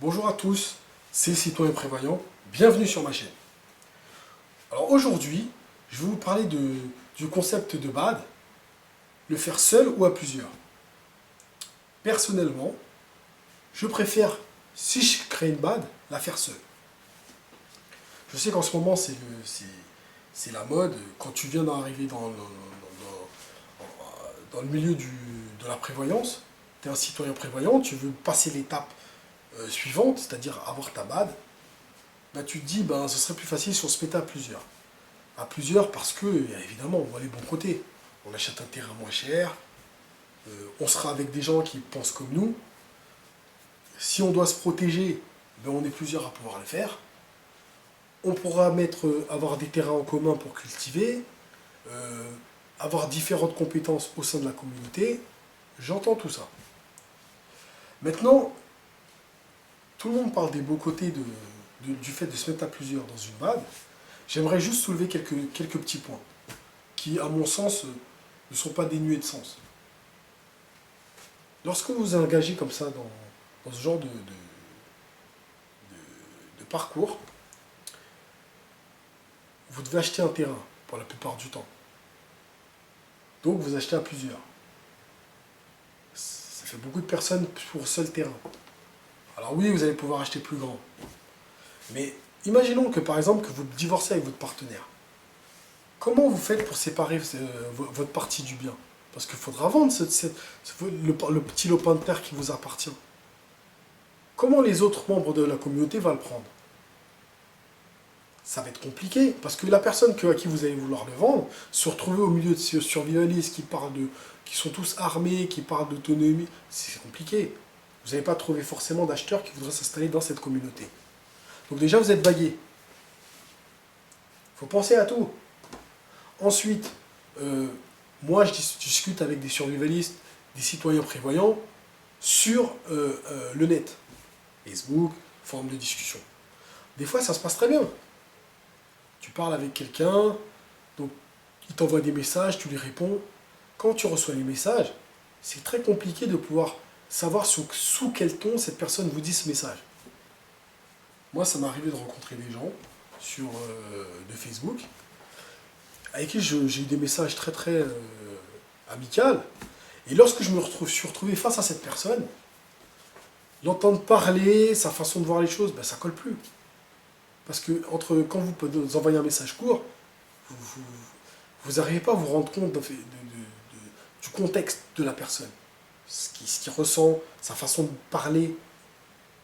Bonjour à tous, c'est le citoyen prévoyant, bienvenue sur ma chaîne. Alors aujourd'hui, je vais vous parler du concept de BAD, le faire seul ou à plusieurs. Personnellement, je préfère, si je crée une BAD, la faire seule. Je sais qu'en ce moment c'est la mode, quand tu viens d'arriver dans le milieu de la prévoyance, tu es un citoyen prévoyant, tu veux passer l'étape suivante, c'est-à-dire avoir ta BAD, bah, tu te dis ben, ce serait plus facile si on se mettait à plusieurs. À plusieurs parce que, évidemment, on voit les bons côtés. On achète un terrain moins cher, on sera avec des gens qui pensent comme nous. Si on doit se protéger, ben, on est plusieurs à pouvoir le faire. On pourra avoir des terrains en commun pour cultiver, avoir différentes compétences au sein de la communauté. J'entends tout ça. Maintenant, tout le monde parle des beaux côtés du fait de se mettre à plusieurs dans une BAD. J'aimerais juste soulever quelques petits points qui, à mon sens, ne sont pas dénués de sens. Lorsque vous vous engagez comme ça dans ce genre de parcours, vous devez acheter un terrain pour la plupart du temps. Donc vous achetez à plusieurs. Ça fait beaucoup de personnes pour un seul terrain. Alors oui, vous allez pouvoir acheter plus grand. Mais imaginons que par exemple que vous divorcez avec votre partenaire. Comment vous faites pour séparer votre partie du bien? Parce qu'il faudra vendre le petit lopin de terre qui vous appartient. Comment les autres membres de la communauté vont le prendre? Ça va être compliqué, parce que la personne à qui vous allez vouloir le vendre, se retrouver au milieu de ces survivalistes qui sont tous armés, qui parlent d'autonomie, c'est compliqué. Vous n'allez pas trouver forcément d'acheteurs qui voudraient s'installer dans cette communauté. Donc déjà, vous êtes bagué. Il faut penser à tout. Ensuite, moi, je discute avec des survivalistes, des citoyens prévoyants, sur le net. Facebook, forum de discussion. Des fois, ça se passe très bien. Tu parles avec quelqu'un, donc il t'envoie des messages, tu lui réponds. Quand tu reçois les messages, c'est très compliqué de pouvoir savoir sous quel ton cette personne vous dit ce message. Moi, ça m'est arrivé de rencontrer des gens de Facebook, avec qui j'ai eu des messages très amicaux. Et lorsque je suis retrouvé face à cette personne, l'entendre parler, sa façon de voir les choses, ben, ça colle plus. Parce que quand vous envoyez un message court, vous n'arrivez pas à vous rendre compte du contexte de la personne. Ce qu'il ressent, sa façon de parler.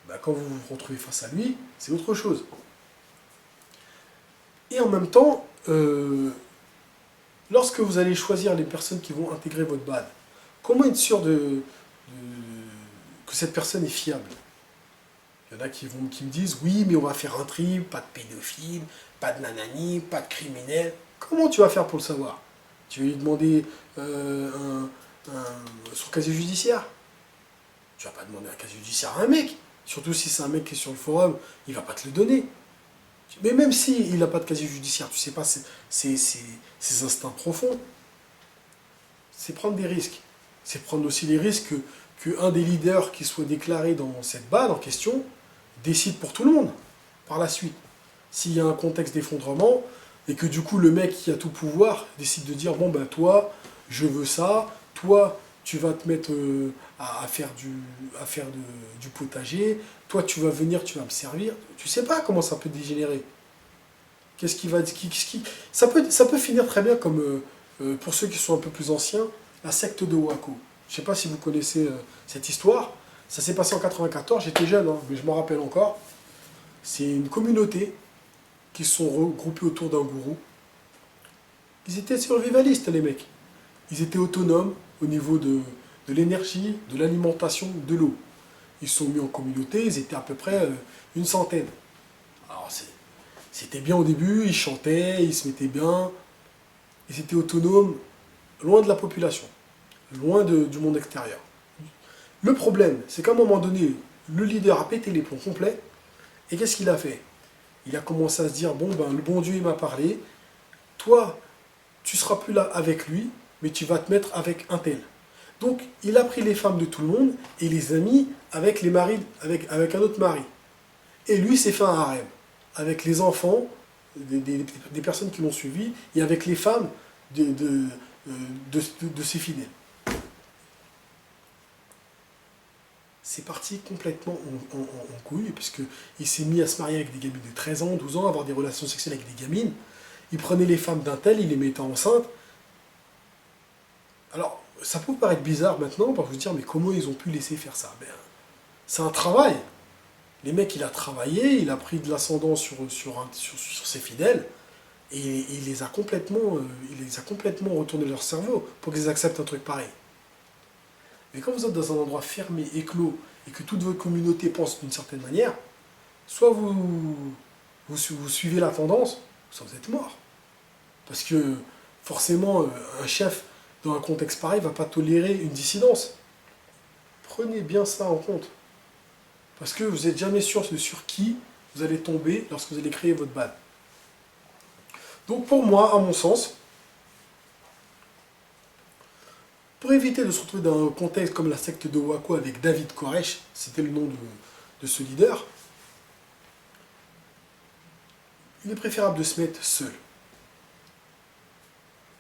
Ben, quand vous vous retrouvez face à lui, c'est autre chose. Et en même temps, lorsque vous allez choisir les personnes qui vont intégrer votre BAD, comment être sûr que cette personne est fiable? Il y en a qui me disent, oui, mais on va faire un tri, pas de pédophile, pas de nanani, pas de criminel. Comment tu vas faire pour le savoir? Tu vas lui demander son casier judiciaire? Tu vas pas demander un casier judiciaire à un mec. Surtout si c'est un mec qui est sur le forum, il va pas te le donner. Mais même s'il n'a pas de casier judiciaire, tu sais pas ses instincts profonds. C'est prendre des risques. C'est prendre aussi les risques qu'un des leaders qui soit déclaré dans cette BAD en question décide pour tout le monde, par la suite. S'il y a un contexte d'effondrement, et que du coup le mec qui a tout pouvoir décide de dire, bon ben toi, je veux ça, toi, tu vas te mettre à faire du potager, toi, tu vas venir, tu vas me servir. Tu sais pas comment ça peut dégénérer. Ça peut finir très bien comme, pour ceux qui sont un peu plus anciens, la secte de Waco. Je ne sais pas si vous connaissez cette histoire. Ça s'est passé en 94, j'étais jeune, hein, mais je m'en rappelle encore. C'est une communauté qui se sont regroupés autour d'un gourou. Ils étaient survivalistes, les mecs. Ils étaient autonomes au niveau de l'énergie, de l'alimentation, de l'eau. Ils se sont mis en communauté, ils étaient à peu près une centaine. Alors c'était bien au début, ils chantaient, ils se mettaient bien. Ils étaient autonomes, loin de la population, loin du monde extérieur. Le problème, c'est qu'à un moment donné, le leader a pété les plombs complets, et qu'est-ce qu'il a fait? Il a commencé à se dire, bon, ben, le bon Dieu, il m'a parlé, toi, tu seras plus là avec lui, mais tu vas te mettre avec un tel. Donc, il a pris les femmes de tout le monde et les a mis avec les maris, avec un autre mari. Et lui s'est fait un harem, avec les enfants, des personnes qui l'ont suivi, et avec les femmes de ses fidèles. C'est parti complètement en couille, puisqu'il s'est mis à se marier avec des gamines de 13 ans, 12 ans, avoir des relations sexuelles avec des gamines. Il prenait les femmes d'un tel, il les mettait enceintes. Alors, ça peut paraître bizarre maintenant, pour vous dire, mais comment ils ont pu laisser faire ça? Ben, c'est un travail. Les mecs, il a travaillé, il a pris de l'ascendant sur ses fidèles, et il les a complètement retourné leur cerveau pour qu'ils acceptent un truc pareil. Mais quand vous êtes dans un endroit fermé, éclos, et que toute votre communauté pense d'une certaine manière, soit vous suivez la tendance, soit vous êtes mort. Parce que forcément, un chef, dans un contexte pareil, ne va pas tolérer une dissidence. Prenez bien ça en compte. Parce que vous n'êtes jamais sûr de sur qui vous allez tomber lorsque vous allez créer votre balle. Donc pour moi, à mon sens, pour éviter de se retrouver dans un contexte comme la secte de Waco avec David Koresh, c'était le nom de ce leader, il est préférable de se mettre seul.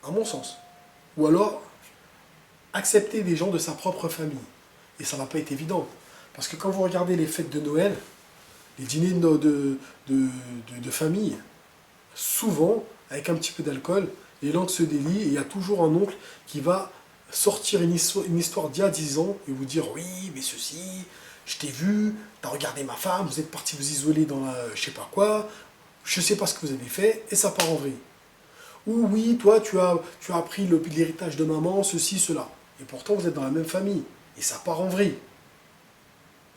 À mon sens. Ou alors, accepter des gens de sa propre famille. Et ça ne va pas être évident. Parce que quand vous regardez les fêtes de Noël, les dîners de famille, souvent, avec un petit peu d'alcool, les langues se délient et il y a toujours un oncle qui va sortir une histoire d'il y a 10 ans et vous dire « Oui, mais ceci, je t'ai vu, t'as regardé ma femme, vous êtes parti vous isoler dans la je sais pas quoi, je sais pas ce que vous avez fait, et ça part en vrille. » Ou « Oui, toi, tu as pris l'héritage de maman, ceci, cela. » Et pourtant, vous êtes dans la même famille, et ça part en vrille.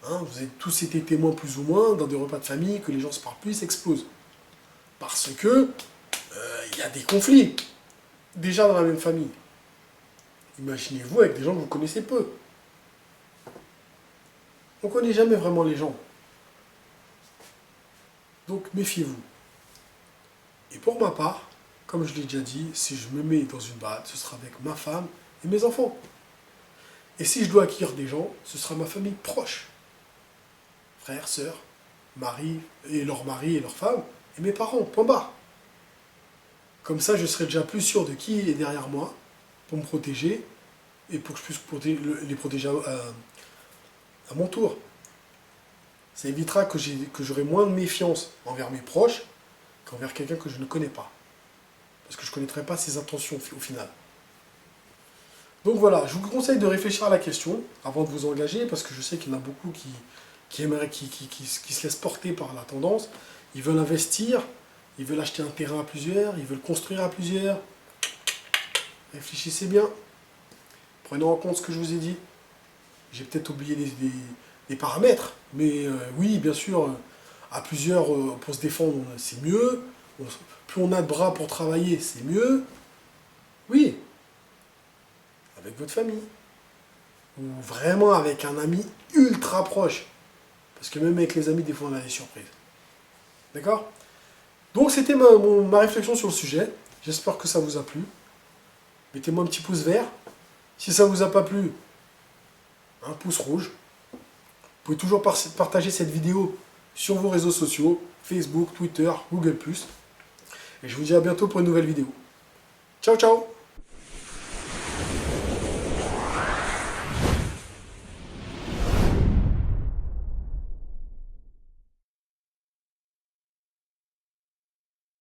Hein, vous avez tous été témoins plus ou moins dans des repas de famille que les gens se parlent plus, s'explosent. Parce que il y a des conflits, déjà dans la même famille. Imaginez-vous avec des gens que vous connaissez peu. On ne connaît jamais vraiment les gens. Donc méfiez-vous. Et pour ma part, comme je l'ai déjà dit, si je me mets dans une balade, ce sera avec ma femme et mes enfants. Et si je dois acquérir des gens, ce sera ma famille proche. Frères, sœurs, mari et leurs maris et leurs femmes, et mes parents, point barre. Comme ça, je serai déjà plus sûr de qui est derrière moi pour me protéger et pour que je puisse les protéger à mon tour. Ça évitera que j'aurai moins de méfiance envers mes proches qu'envers quelqu'un que je ne connais pas. Parce que je ne connaîtrai pas ses intentions au final. Donc voilà, je vous conseille de réfléchir à la question avant de vous engager, parce que je sais qu'il y en a beaucoup qui se laissent porter par la tendance. Ils veulent investir, ils veulent acheter un terrain à plusieurs, ils veulent construire à plusieurs. Réfléchissez bien. Prenez en compte ce que je vous ai dit. J'ai peut-être oublié des paramètres, mais oui, bien sûr, à plusieurs, pour se défendre, c'est mieux. Plus on a de bras pour travailler, c'est mieux. Oui, avec votre famille. Ou vraiment avec un ami ultra proche. Parce que même avec les amis, des fois, on a des surprises. D'accord? Donc, c'était ma réflexion sur le sujet. J'espère que ça vous a plu. Mettez-moi un petit pouce vert. Si ça ne vous a pas plu, un pouce rouge. Vous pouvez toujours partager cette vidéo sur vos réseaux sociaux, Facebook, Twitter, Google+. Et je vous dis à bientôt pour une nouvelle vidéo. Ciao, ciao!